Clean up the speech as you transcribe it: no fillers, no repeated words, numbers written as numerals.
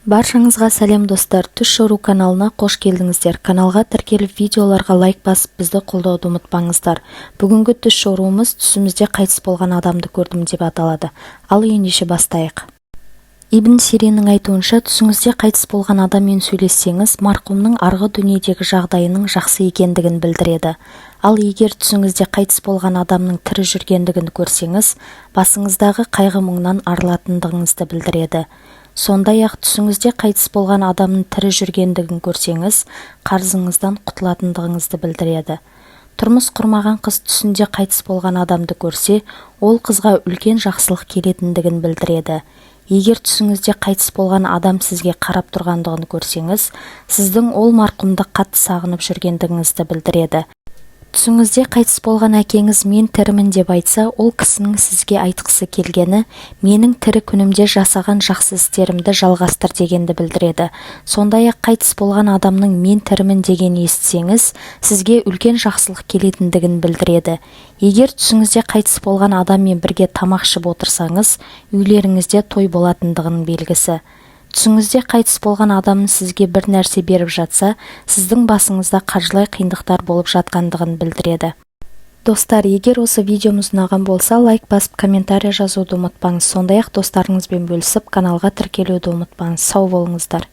Баршаңызға сәлем достар, Түс Шору каналына қош келдіңіздер. Каналға тіркеліп видеоларға лайк басып бізді қолдауды ұмытпаңыздар. Бүгінгі Түс Шоруымыз түсімізде қайтыс болған адамды көрдім деп аталады. Ал ендеше бастайық. Ибн Сириннің айтуынша, түсіңізде қайтыс болған адаммен сөйлессеңіз, марқұмның арғы дүниедегі жағдайының жақсы екендігін білдіреді. Ал егер түсіңізде қайтыс болған адамның тірі жүргендігін көрсеңіз, басыңыздағы қайғы-мұңнан арылатындығыңызды білдіреді. Сондай-ақ түсіңізде қайтыс болған адамның тірі жүргендігін көрсеңіз, қарызыңыздан құтылатындығыңызды білдіреді. Тұрмыс құрмаған қыз түсінде қайтыс болған адамды көрсе, ол қызға үлкен жақсылық келетіндігін білдіреді. Егер түсіңізде қайтыс болған адам сізге қарап тұрғандығын көрсеңіз, сіздің ол марқұмды қатты сағынып жүргендігіңізді білдіреді. Түсіңізде қайтыс болған әкеңіз мен тірімін деп айтса, ол кісінің сізге айтқысы келгені, менің тірі күнімде жасаған жақсы істерімді жалғастыр дегенді білдіреді. Сондай-ақ қайтыс болған адамның мен тірімін деген естісеңіз, сізге үлкен жақсылық келетіндігін білдіреді. Егер түсіңізде қайтыс болған адаммен бірге тамақ ішіп отырсаңыз, үйлеріңізде той болатындығының белгісі. Түсіңізде қайтыс болған адамның сізге бір нәрсе беріп жатса, сіздің басыңызда қаржылай қиындықтар болып жатқандығын білдіреді. Достар, егер осы видеомыз ұнаған болса, лайк басып комментарий жазуды ұмытпаңыз. Сондай-ақ достарыңызбен бөлісіп, каналға тіркелуді ұмытпаңыз. Сау болыңыздар.